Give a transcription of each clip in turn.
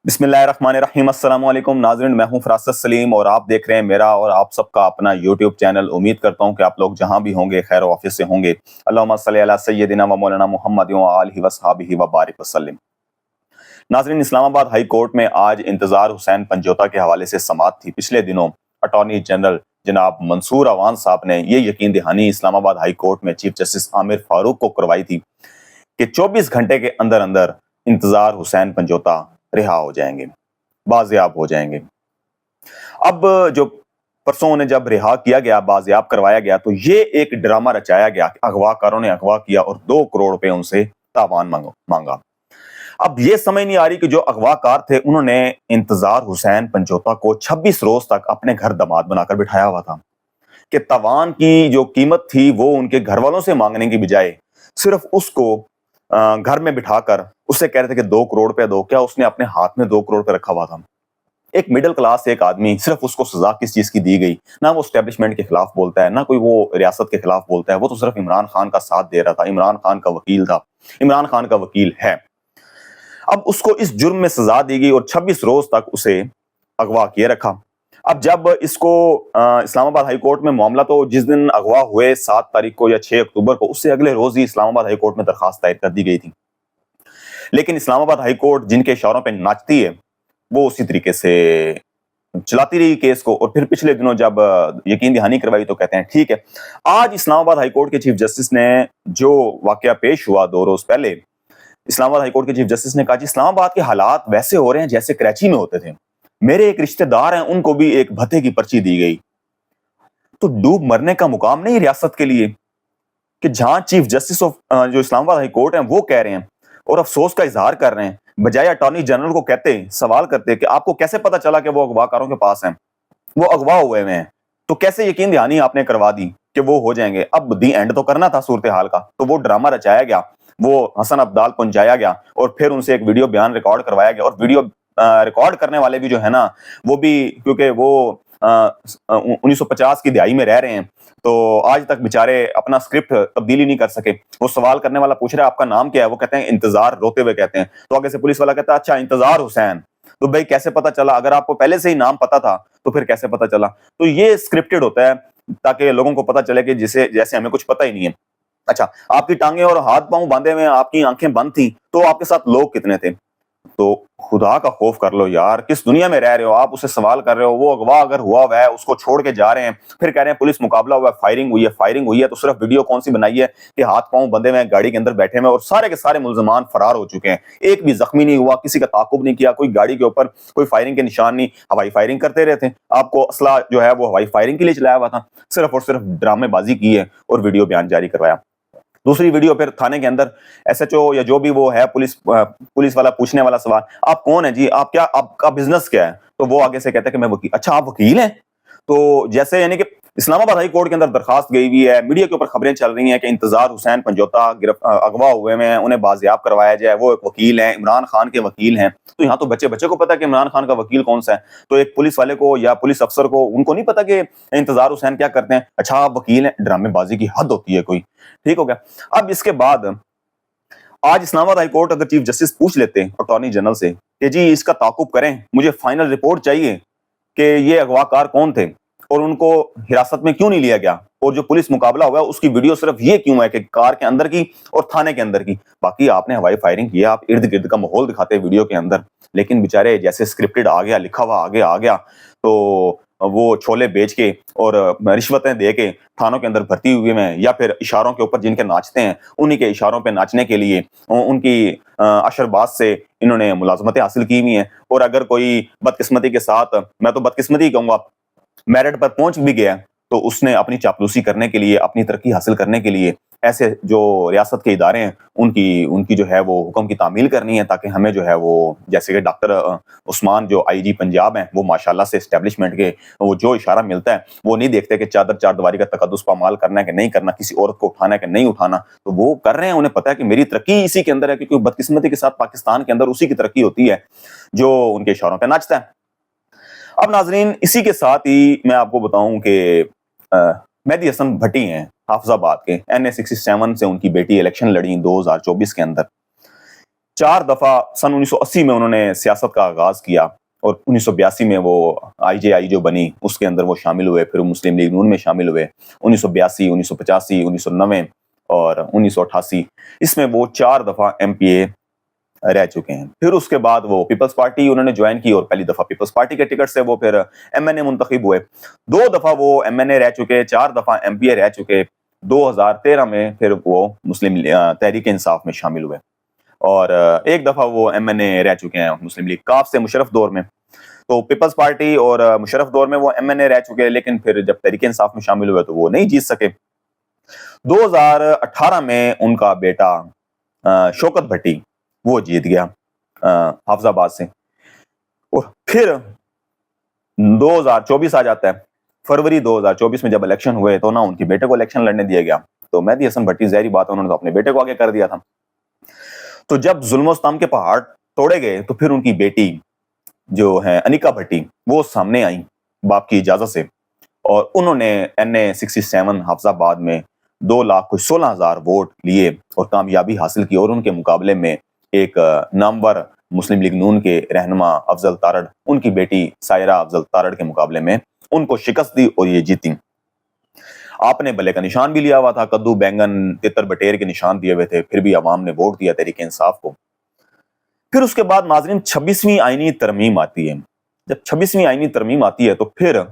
بسم اللہ الرحمن الرحیم۔ السلام علیکم ناظرین، میں ہوں فراست سلیم اور آپ دیکھ رہے ہیں میرا اور آپ سب کا اپنا یوٹیوب چینل۔ امید کرتا ہوں کہ آپ لوگ جہاں بھی ہوں گے خیر و عافیت سے ہوں گے۔ اللہم صلی علی سیدنا و مولانا محمد و آلہ و صحابہ و بارک وسلم۔ ناظرین، اسلام آباد ہائی کورٹ میں آج انتظار حسین پنجوتا کے حوالے سے سماعت تھی۔ پچھلے دنوں اٹارنی جنرل جناب منصور عوان صاحب نے یہ یقین دہانی اسلام آباد ہائی کورٹ میں چیف جسٹس عامر فاروق کو کروائی تھی کہ 24 گھنٹے کے اندر اندر انتظار حسین پنجوتا رہا ہو جائیں گے، بازیاب ہو جائیں گے۔ اب جو پرسوں انہیں جب رہا کیا گیا، بازیاب کروایا گیا، تو یہ ایک ڈرامہ رچایا گیا کہ اغوا کاروں نے اغوا کیا اور 2 کروڑ روپے ان سے تاوان مانگا۔ اب یہ سمجھ نہیں آ رہی کہ جو اغوا کار تھے انہوں نے انتظار حسین پنجوتا کو 26 روز تک اپنے گھر داماد بنا کر بٹھایا ہوا تھا کہ تاوان کی جو قیمت تھی وہ ان کے گھر والوں سے مانگنے کی بجائے صرف اس کو گھر میں بٹھا کر اس سے کہہ رہے تھے کہ 2 کروڑ روپے دو۔ کیا اس نے اپنے ہاتھ میں 2 کروڑ روپے رکھا ہوا تھا؟ ایک مڈل کلاس ایک آدمی، صرف اس کو سزا کس چیز کی دی گئی؟ نہ وہ اسٹیبلشمنٹ کے خلاف بولتا ہے، نہ کوئی وہ ریاست کے خلاف بولتا ہے، وہ تو صرف عمران خان کا ساتھ دے رہا تھا، عمران خان کا وکیل تھا، عمران خان کا وکیل ہے۔ اب اس کو اس جرم میں سزا دی گئی اور 26 روز تک اسے اغوا کیے رکھا۔ اب جب اس کو اسلام آباد ہائی کورٹ میں معاملہ، تو جس دن اغوا ہوئے 7 تاریخ کو یا 6 اکتوبر کو، اس سے اگلے روز ہی اسلام آباد ہائی کورٹ میں درخواست دائر کر دی گئی تھی۔ لیکن اسلام آباد ہائی کورٹ جن کے اشاروں پہ ناچتی ہے وہ اسی طریقے سے چلاتی رہی کیس کو، اور پھر پچھلے دنوں جب یقین دہانی کروائی تو کہتے ہیں ٹھیک ہے۔ آج اسلام آباد ہائی کورٹ کے چیف جسٹس نے جو واقعہ پیش ہوا 2 روز پہلے، اسلام آباد ہائی کورٹ کے چیف جسٹس نے کہا جی اسلام آباد کے حالات ویسے ہو رہے ہیں جیسے کراچی میں ہوتے تھے، میرے ایک رشتہ دار ہیں ان کو بھی ایک بھتے کی پرچی دی گئی۔ تو ڈوب مرنے کا مقام نہیں ریاست کے لیے کہ جہاں چیف جسٹس جو اسلام آباد ہائی کورٹ ہیں وہ کہہ رہے ہیں اور افسوس کا اظہار کر رہے ہیں، بجائے اٹارنی جنرل کو کہتے سوال کرتے کہ آپ کو کیسے پتا چلا کہ وہ اغوا کاروں کے پاس ہیں، وہ اغوا ہوئے ہیں، تو کیسے یقین دہانی آپ نے کروا دی کہ وہ ہو جائیں گے؟ اب دی اینڈ تو کرنا تھا صورتحال کا، تو وہ ڈرامہ رچایا گیا، وہ حسن عبدال پہنچایا گیا اور پھر ان سے ایک ویڈیو بیان ریکارڈ کروایا گیا، اور ویڈیو ریکارڈ کرنے والے بھی جو ہے نا وہ بھی کیونکہ وہ 1950 کی دہائی میں رہ رہے ہیں تو آج تک بےچارے اپنا سکرپٹ تبدیلی نہیں کر سکے۔ وہ سوال کرنے والا پوچھ رہا ہے آپ کا نام کیا ہے، وہ کہتے ہیں انتظار، روتے ہوئے کہتے ہیں، تو آگے سے پولیس والا کہتا ہے اچھا انتظار حسین۔ تو بھائی کیسے پتا چلا؟ اگر آپ کو پہلے سے ہی نام پتا تھا تو پھر کیسے پتا چلا؟ تو یہ سکرپٹڈ ہوتا ہے تاکہ لوگوں کو پتا چلے کہ جیسے ہمیں کچھ پتا ہی نہیں ہے۔ اچھا، آپ کی ٹانگیں اور ہاتھ پاؤں باندھے ہوئے، آپ کی آنکھیں بند تھیں، تو آپ کے ساتھ لوگ کتنے تھے؟ تو خدا کا خوف کر لو یار، کس دنیا میں رہ رہے ہو آپ؟ اسے سوال کر رہے ہو، وہ اغوا اگر ہوا ہے اس کو چھوڑ کے جا رہے ہیں، پھر کہہ رہے ہیں پولیس مقابلہ ہوا ہے، فائرنگ ہوئی ہے، تو صرف ویڈیو کون سی بنائی ہے کہ ہاتھ پاؤں بندھے ہوئے گاڑی کے اندر بیٹھے ہوئے اور سارے کے سارے ملزمان فرار ہو چکے ہیں، ایک بھی زخمی نہیں ہوا، کسی کا تعاقب نہیں کیا، کوئی گاڑی کے اوپر کوئی فائرنگ کے نشان نہیں، ہوائی فائرنگ کرتے رہے تھے، آپ کو اسلحہ جو ہے وہ ہوائی فائرنگ کے لیے چلایا ہوا تھا، صرف اور صرف ڈرامے بازی کی ہے اور ویڈیو بیان جاری کروایا۔ دوسری ویڈیو پھر تھانے کے اندر ایس ایچ او یا جو بھی وہ ہے پولیس والا پوچھنے والا سوال، آپ کون ہیں جی، آپ کا بزنس کیا ہے؟ تو وہ آگے سے کہتے ہیں کہ میں وکیل۔ اچھا آپ وکیل ہیں؟ تو جیسے یعنی کہ اسلام آباد ہائی کورٹ کے اندر درخواست گئی ہوئی ہے، میڈیا کے اوپر خبریں چل رہی ہیں کہ انتظار حسین پنجوتا اغوا ہوئے ہیں، انہیں بازیاب کروایا جائے، وہ ایک وکیل ہیں، عمران خان کے وکیل ہیں۔ تو یہاں تو بچے کو پتا کہ عمران خان کا وکیل کون سا ہے، تو ایک پولیس والے کو یا پولیس افسر کو ان کو نہیں پتا کہ انتظار حسین کیا کرتے ہیں؟ اچھا آپ وکیل ہیں، ڈرامے بازی کی حد ہوتی ہے کوئی، ٹھیک ہو گیا۔ اب اس کے بعد آج اسلام آباد ہائی کورٹ اگر چیف جسٹس پوچھ لیتے اٹارنی جنرل سے کہ جی اس کا تعاقب کریں، مجھے فائنل رپورٹ چاہیے کہ یہ اغوا کار کون تھے اور ان کو حراست میں کیوں نہیں لیا گیا، اور جو پولیس مقابلہ ہوا ہے اس کی ویڈیو صرف یہ کیوں ہے کہ کار کے اندر کی اور تھانے کے اندر کی، باقی آپ نے ہوائی فائرنگ کیا، آپ ارد گرد کا ماحول دکھاتے ویڈیو کے اندر، لیکن بیچارے جیسے سکرپٹڈ آ گیا، لکھا ہوا آگے آ گیا، تو وہ چھولے بیچ کے اور رشوتیں دے کے تھانوں کے اندر بھرتی ہوئے ہیں، یا پھر اشاروں کے اوپر جن کے ناچتے ہیں انہی کے اشاروں پہ ناچنے کے لیے ان کی اشرباز سے انہوں نے ملازمتیں حاصل کی ہوئی ہیں، اور اگر کوئی بدقسمتی کے ساتھ، میں تو بدقسمتی کہوں گا، میرٹ پر پہنچ بھی گیا تو اس نے اپنی چاپلوسی کرنے کے لیے، اپنی ترقی حاصل کرنے کے لیے ایسے جو ریاست کے ادارے ہیں ان کی جو ہے وہ حکم کی تعمیل کرنی ہے، تاکہ ہمیں جو ہے وہ جیسے کہ ڈاکٹر عثمان جو آئی جی پنجاب ہیں، وہ ماشاءاللہ سے اسٹیبلشمنٹ کے وہ جو اشارہ ملتا ہے وہ نہیں دیکھتے کہ چار دیواری کا تقدس پامال کرنا ہے کہ نہیں کرنا، کسی عورت کو اٹھانا ہے کہ نہیں اٹھانا، تو وہ کر رہے ہیں، انہیں پتا ہے کہ میری ترقی اسی کے اندر ہے، کیونکہ بدقسمتی کے ساتھ پاکستان کے اندر اسی کی ترقی ہوتی ہے جو ان کے اشاروں پہ ناچتا ہے۔ اب ناظرین اسی کے ساتھ ہی میں آپ کو بتاؤں کہ مہدی حسن بھٹی ہیں حافظ آباد کے، NA 67 سے ان کی بیٹی الیکشن لڑی 2024 کے اندر، 4 दफा सन 1980 में उन्होंने सियासत का आगाज किया और 1982 में वो IJI जो बनी उसके अंदर वो शामिल हुए, फिर मुस्लिम लीग नून में शामिल हुए 1982, 1985, 1990 और 1988। इसमें वो 4 दफा MPA रह चुके हैं। फिर उसके बाद वो पीपल्स पार्टी उन्होंने ज्वाइन की और पहली दफा पीपल्स पार्टी के टिकट से वो फिर MNA मुंतखब हुए। 2 दफा वो MNA रह चुके, 4 दफा MPA रह चुके। 2013 में फिर वो मुस्लिम तहरीक इंसाफ में शामिल हुए और 1 दफा वो MNA रह चुके हैं मुस्लिम लीग काफ से मुशर्रफ दौर में। तो पीपल्स पार्टी और मुशर्रफ दौर में वो MNA रह चुके हैं, लेकिन फिर जब तहरीक इंसाफ में शामिल हुए तो वो नहीं जीत सके। 2018 में उनका बेटा शौकत भट्टी वो जीत गया हाफिजाबाद से। और फिर 2024 आ जाता है। फरवरी 2024 में जब इलेक्शन हुए तो ना उनके बेटे को इलेक्शन लड़ने दिया गया। तो मेहदी हसन भट्टी, ज़ाहिर बात है, उन्होंने तो अपने बेटे को आगे कर दिया था। तो जब जुल्म सितम के पहाड़ तोड़े गए तो फिर उनकी बेटी जो है अनिका भट्टी वो सामने आई बाप की इजाजत से और उन्होंने NA67 हाफिजाबाद में 2,16,000 वोट लिए और कामयाबी हासिल की और उनके मुकाबले में एक नामवर मुस्लिम लीग नून के रहनुमा अफजल तारड़, उनकी बेटी सायरा अफजल तारड़ के मुकाबले में उनको शिकस्त दी और ये जीती। आपने भले का निशान भी लिया हुआ था, कद्दू बैंगन तितर बटेर के निशान दिए हुए थे, फिर भी अवाम ने वोट दिया तहरीक इंसाफ को। फिर उसके बाद नाज़रीन 26वीं आईनी तरमीम आती है। जब 26वीं आईनी तरमीम आती है तो फिर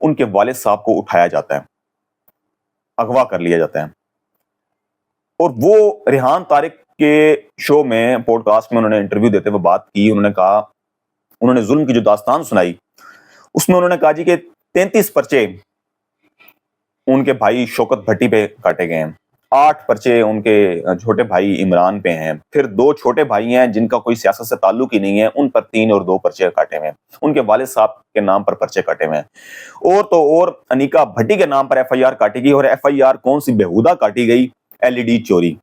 उनके वालिद साहब को उठाया जाता है, अगवा कर लिया जाता है और वो रेहान तारिक के शो में, पॉडकास्ट में उन्होंने इंटरव्यू देते हुए बात की। उन्होंने कहा, उन्होंने जुल्म की जो दास्तान सुनाई उसमें उन्होंने कहा जी कि 33 पर्चे उनके भाई शौकत भट्टी पे काटे गए हैं, 8 पर्चे उनके छोटे भाई इमरान पे हैं, फिर 2 छोटे भाई हैं जिनका कोई सियासत से ताल्लुक ही नहीं है, उन पर 3 और 2 पर्चे काटे हुए हैं, उनके वालिद साहब के नाम पर पर्चे काटे हुए हैं। और तो और अनिका भट्टी के नाम पर FIR काटी गई और FIR कौन सी बेहुदा काटी गई, LED चोरी,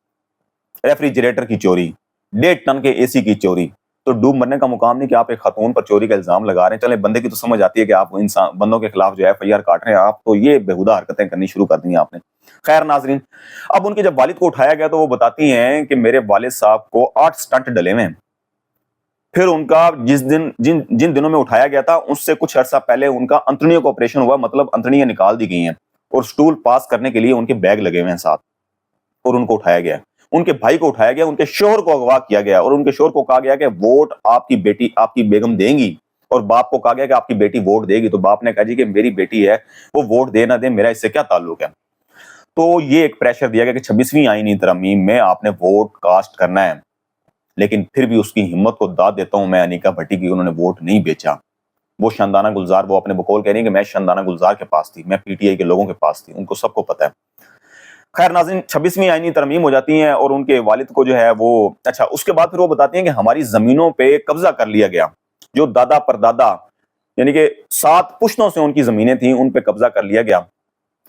रेफ्रिजरेटर की चोरी, 1.5 टन के AC की चोरी। तो डूब मरने का मुकाम नहीं कि आप एक खातून पर चोरी का इल्जाम लगा रहे हैं। चले बंदे की तो समझ आती है कि आप इंसान बंदों के खिलाफ जो FIR काट रहे हैं, आप तो ये बेहुदा हरकतें करनी शुरू कर दी आपने। खैर नाजरीन, अब उनके जब वालिद को उठाया गया तो वो बताती हैं कि मेरे वालिद साहब को 8 स्टंट डले हुए हैं। फिर उनका जिन दिनों में उठाया गया था उससे कुछ अर्सा पहले उनका अंतड़ियों का ऑपरेशन हुआ, मतलब अंतड़ियां निकाल दी गई हैं और स्टूल पास करने के लिए उनके बैग लगे हुए हैं साथ और उनको उठाया गया। उनके भाई को उठाया गया, उनके शोहर को अगवा किया गया और उनके शोहर को कहा गया कि वोट आपकी बेटी, आपकी बेगम देंगी, और बाप को कहा गया कि आपकी बेटी वोट देगी। तो बाप ने कहा जी कि मेरी बेटी है, वो वोट दे ना दे, मेरा इससे क्या ताल्लुक है। तो ये एक प्रेशर दिया गया कि 26वीं आईनी तरमीम में आपने वोट कास्ट करना है। लेकिन फिर भी उसकी हिम्मत को दाद देता हूं मैं अनिका भट्टी की, उन्होंने वोट नहीं बेचा। वो शानदाना गुलजार, वो अपने बकौल कह रही है कि मैं शानदाना गुलजार के पास थी, मैं PTI के लोगों के पास थी, उनको सबको पता है। खैर नाज़रीन, 26वीं आईनी तरमीम हो जाती है और उनके वालिद को जो है वो, अच्छा उसके बाद फिर वो बताती हैं कि हमारी जमीनों पे कब्जा कर लिया गया, जो दादा परदादा यानी कि 7 पुश्तों से उनकी जमीनें थी, उन पे कब्जा कर लिया गया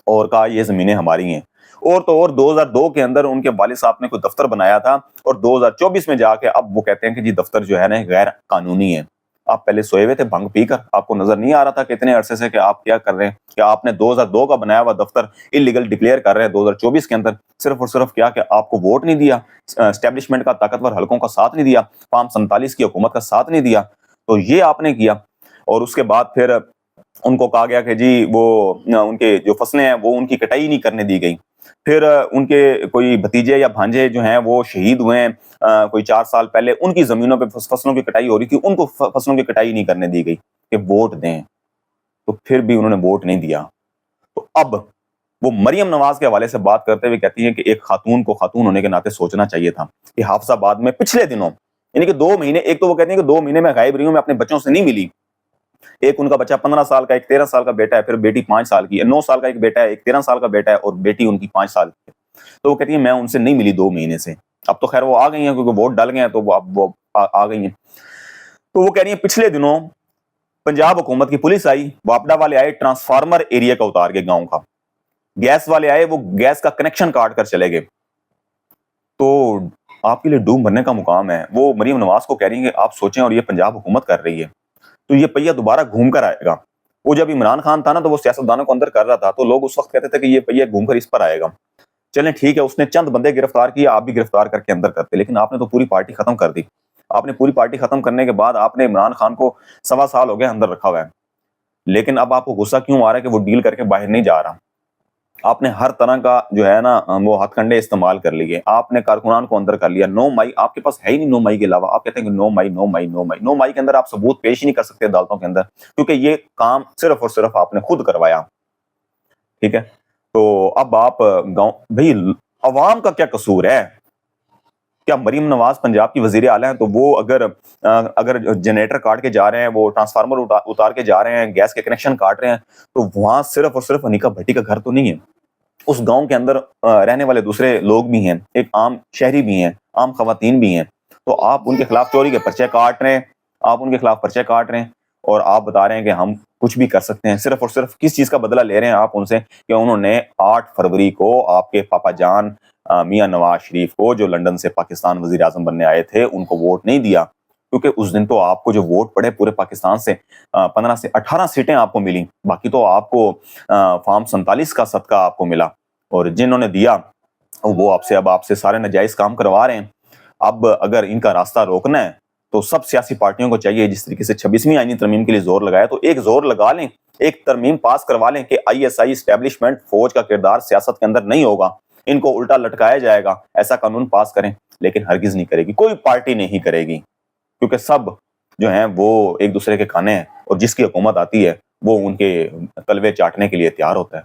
और कहा ये जमीनें हमारी हैं। और तो और 2002 के अंदर उनके वालिद साहब ने कोई दफ्तर बनाया था और 2024 में जाके अब वो कहते हैं कि जी दफ्तर जो है ना गैर कानूनी है। आप पहले सोए हुए थे भंग पीकर, आपको नजर नहीं आ रहा था कितने अरसे से कि आप क्या कर रहे हैं, कि आपने 2002 का बनाया हुआ दफ्तर इलीगल डिक्लेयर कर रहे हैं 2024 के अंदर, सिर्फ और सिर्फ क्या कि आपको वोट नहीं दिया, एस्टेब्लिशमेंट का ताकतवर हलकों का साथ नहीं दिया, फार्म 47 की हुकूमत का साथ नहीं दिया, तो ये आपने किया। और उसके बाद फिर उनको कहा गया कि जी वो उनके जो फसलें हैं वो उनकी कटाई नहीं करने दी गई। फिर उनके कोई भतीजे या भांजे जो हैं वो शहीद हुए हैं कोई 4 साल पहले, उनकी जमीनों पे फसलों की कटाई हो रही थी, उनको फसलों की कटाई नहीं करने दी गई कि वोट दें, तो फिर भी उन्होंने वोट नहीं दिया। तो अब वो मरियम नवाज के हवाले से बात करते हुए कहती हैं कि एक खातून को खातून होने के नाते सोचना चाहिए था कि हाफिजाबाद में पिछले दिनों यानी कि 2 महीने, एक तो वो कहती हैं कि 2 महीने में गायब रही हूं, मैं अपने बच्चों से नहीं मिली। एक उनका बच्चा 15 साल का, एक 13 साल का बेटा है, फिर बेटी 5 साल की है, 9 साल का एक बेटा है, एक 13 साल का बेटा है और बेटी उनकी 5 साल की है। तो वो कहती है मैं उनसे नहीं मिली 2 महीने से। अब तो खैर वो आ गई हैं क्योंकि वोट डाल गए हैं, तो वो आ गई हैं। तो वो कह रही है पिछले दिनों पंजाब हुकूमत की पुलिस आई, वापडा वाले आए ट्रांसफार्मर एरिया का उतार के गांव का, गैस वाले आए, वो गैस का कनेक्शन काट कर चले गए। तो आपके लिए डूब मरने का मुकाम है। वो मरियम नवाज को कह रही है कि आप सोचें, और ये पंजाब हुकूमत कर रही है तो ये पहिया दोबारा घूम कर आएगा। वो जब इमरान खान था ना तो वो सियासतदानों को अंदर कर रहा था, तो लोग उस वक्त कहते थे कि ये पहिया घूम कर इस पर आएगा। चलें ठीक है, उसने चंद बंदे गिरफ्तार किए, आप भी गिरफ्तार करके अंदर करते, लेकिन आपने तो पूरी पार्टी खत्म कर दी। आपने पूरी पार्टी खत्म करने के बाद आपने इमरान खान को 1.25 साल हो गए अंदर रखा हुआ है, लेकिन अब आपको गुस्सा क्यों आ रहा है कि वो डील करके बाहर नहीं जा रहा? आपने हर तरह का जो है ना वो हथकंडे इस्तेमाल कर लिए, आपने कारकुनान को अंदर कर लिया। 9 मई आपके पास है ही नहीं, 9 मई के अलावा आप कहते हैं कि 9 मई 9 मई 9 मई 9 मई के अंदर आप सबूत पेश ही नहीं कर सकते अदालतों के अंदर, क्योंकि ये काम सिर्फ और सिर्फ आपने खुद करवाया। ठीक है, तो अब आप गांव भाई, अवाम का क्या कसूर है? क्या मरीम नवाज पंजाब की वजीर आला है, तो वो अगर जनरेटर काट के जा रहे हैं, वो ट्रांसफार्मर उतार के जा रहे हैं, गैस के कनेक्शन काट रहे हैं, तो वहां सिर्फ और सिर्फ अनिका भट्टी का घर तो नहीं है। उस गांव के अंदर रहने वाले दूसरे लोग भी हैं, एक आम शहरी भी हैं, आम खवातीन भी हैं। तो आप उनके खिलाफ चोरी के पर्चे काट रहे हैं, आप उनके खिलाफ पर्चे काट रहे हैं, और आप बता रहे हैं कि हम कुछ भी कर सकते हैं। सिर्फ और सिर्फ किस चीज का बदला ले रहे हैं आप उनसे? कि उन्होंने 8 फरवरी को आपके पापा जान मियां नवाज शरीफ को, जो लंदन से पाकिस्तान वजीर आजम बनने आए थे, उनको वोट नहीं दिया, क्योंकि उस दिन तो आपको जो वोट पड़े पूरे पाकिस्तान से 15 से 18 सीटें आपको मिली, बाकी तो आपको फॉर्म 47 का सदका आपको मिला, और जिन्होंने दिया वो आपसे सारे नाजायज काम करवा रहे हैं। अब अगर इनका रास्ता रोकना है तो सब सियासी पार्टियों को चाहिए, जिस तरीके से 26वीं आईनी तरमीम के लिए जोर लगाया, तो एक जोर लगा लें, एक तरमीम पास करवा लें कि आईएसआई एस्टेब्लिशमेंट, फौज का किरदार सियासत के अंदर नहीं होगा, इनको उल्टा लटकाया जाएगा, ऐसा कानून पास करें। लेकिन हरगिज नहीं करेगी, कोई पार्टी नहीं करेगी, क्योंकि सब जो हैं वो एक दूसरे के खाने हैं, और जिसकी हुकूमत आती है वो उनके तलवे चाटने के लिए तैयार होता है।